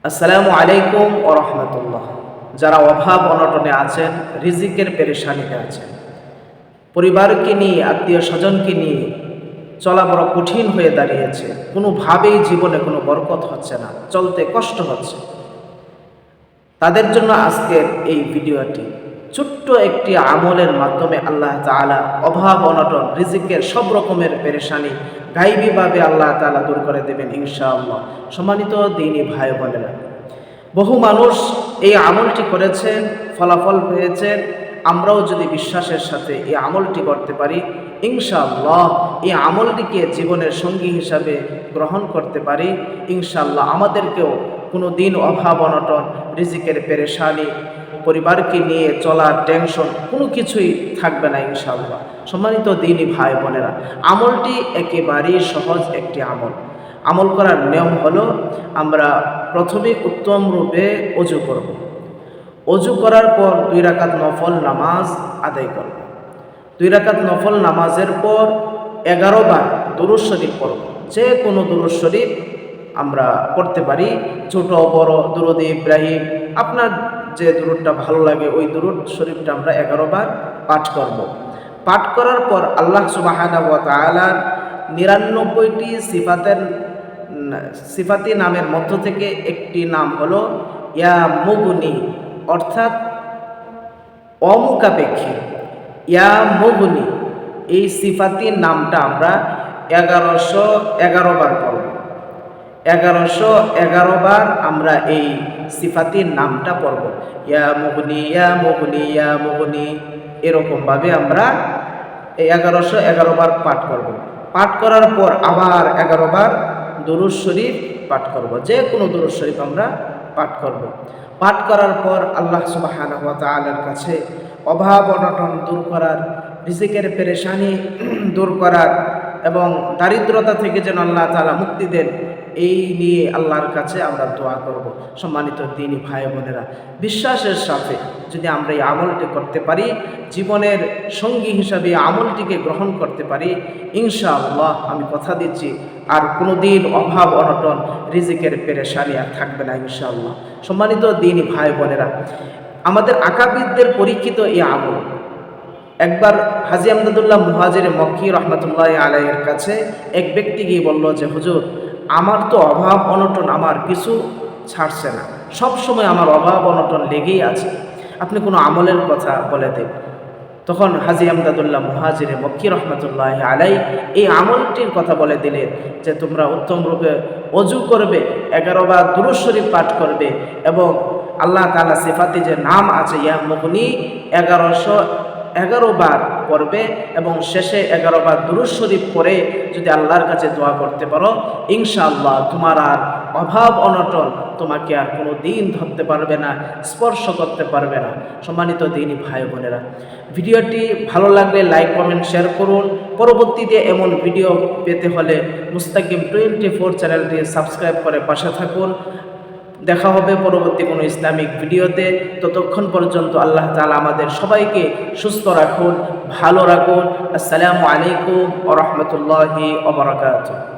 আসসালামু আলাইকুম ওয়া রাহমাতুল্লাহ। যারা অভাব অনটনে আছেন, রিজিকের পেরেশানিতে আছেন, পরিবারকে নিয়ে, আত্মীয় স্বজনকে নিয়ে চলা বড় কঠিন হয়ে দাঁড়িয়েছে, কোনোভাবেই জীবনে কোনো বরকত হচ্ছে না, চলতে কষ্ট হচ্ছে, তাদের জন্য আজকের এই ভিডিওটি। ছোট্ট একটি আমলের মাধ্যমে আল্লাহ তাআলা অভাব অনটন, রিজিকের সব রকমের পেরেশানি গায়বীভাবে আল্লাহ তাআলা দূর করে দেবেন ইনশাআল্লাহ। সম্মানিত দ্বীনী ভাই বোনেরা, বহু মানুষ এই আমলটি করেছেন, ফলাফল পেয়েছেন। আমরাও যদি বিশ্বাসের সাথে এই আমলটি করতে পারি, ইনশাআল্লাহ এই আমলটিকে জীবনের সঙ্গী হিসাবে গ্রহণ করতে পারি, ইনশাআল্লাহ আমাদেরকেও কোনো দিন অভাব অনটন, রিজিকের পেরেশানি, পরিবারকে নিয়ে চলার টেনশন কোনো কিছুই থাকবে না ইনশাআল্লাহ। সম্মানিত দ্বীনী ভাই বোনেরা, আমলটি একেবারেই সহজ একটি আমল। আমল করার নিয়ম হলো, আমরা প্রথমে উত্তম রূপে অজু করব। অজু করার পর 2 রাকাত নফল নামাজ আদায় করব। 2 রাকাত নফল নামাজের পর 11 বার দুরূদ শরীফ পড়ব। যে কোনো দুরূদ শরীফ আমরা পড়তে পারি, ছোট বড়, দুরূদ ইব্রাহিম, আপনার যে দুরূদটা ভালো লাগে ওই দুরূদ শরীফটা আমরা 11 বার পাঠ করব। পাঠ করার পর আল্লাহ সুবহানাহু ওয়া তাআলার 99টি সিফাতি নামের মধ্য থেকে একটি নাম হলো ইয়া মুগনি, অর্থাৎ অমুখাপেক্ষী। ইয়া মুগনি এই সিফাতির নামটা আমরা 1111 বার পড়ব। 1111 বার আমরা এই সিফাতির নামটা পড়ব। ইয়া মুগনি, ইয়া মুগনি, ইয়া মুগনি, এরকমভাবে আমরা 1111 বার পাঠ করব। পাঠ করার পর আবার 11 বার দুরূদ শরীফ পাঠ করব। যে কোনো দুরূদ শরীফ আমরা পাঠ করব। পাঠ করার পর আল্লাহ সুবহানাহু ওয়া তাআলার কাছে অভাব অনটন দূর করার, রিজিকের পেরেশানি দূর করার এবং দারিদ্রতা থেকে যেন আল্লাহ তাআলা মুক্তি দেন, এই নিয়ে আল্লাহর কাছে আমরা দোয়া করব। সম্মানিত দ্বীনী ভাই বোনেরা, বিশ্বাসের সাথে যদি আমরা এই আমলটি করতে পারি, জীবনের সঙ্গী হিসাবে এই আমলটিকে গ্রহণ করতে পারি, ইনশাআল্লাহ আমি কথা দিচ্ছি আর কোনো দিন অভাব অনটন, রিজিকের পেরেশানি আর থাকবে না ইনশাআল্লাহ। সম্মানিত দ্বীনী ভাই বোনেরা, আমাদের আকাবিদদের পরীক্ষিত এই আমল। একবার হাজী আমদাদুল্লাহ মুহাজিরে মক্কি রহমতুল্লাহ আলাইহির কাছে এক ব্যক্তি গিয়ে বলল যে, হুজুর, আমার তো অভাব অনটন আমার কিছু ছাড়ছে না, সব সময় আমার অভাব অনটন লেগেই আছে, আপনি কোনো আমলের কথা বলে দেন। তখন হাজী আমদাদুল্লাহ মুহাজিরে মক্কি রহমতুল্লাহ আলাই এই আমলটির কথা বলে দিলেন যে, তোমরা উত্তম রূপে অজু করবে, 11 বার দুরূদ শরীফ পাঠ করবে এবং আল্লাহ তাআলা সিফাতি যে নাম আছে ইয়া মুগনি 1111 বার পড়বে এবং শেষে 11 বার দুরূদ শরীফ পড়ে যদি আল্লাহর কাছে দোয়া করতে পারো, ইনশাআল্লাহ তোমার আর অভাব অনটন তোমাকে আর কোনো দিন ধরতে পারবে না, স্পর্শ করতে পারবে না। সম্মানিত দ্বীনী ভাই বোনেরা, ভিডিওটি ভালো লাগলে লাইক কমেন্ট শেয়ার করুন। পরবর্তীতে এমন ভিডিও পেতে হলে মুস্তাকিম 24 চ্যানেলটি সাবস্ক্রাইব করে পাশে থাকুন। দেখা হবে পরবর্তী কোনো ইসলামিক ভিডিওতে। ততক্ষণ পর্যন্ত আল্লাহ তাআলা আমাদের সবাইকে সুস্থ রাখুন, ভালো রাখুন। আসসালামু আলাইকুম ওয়া রাহমাতুল্লাহি ওয়া বারাকাতুহু।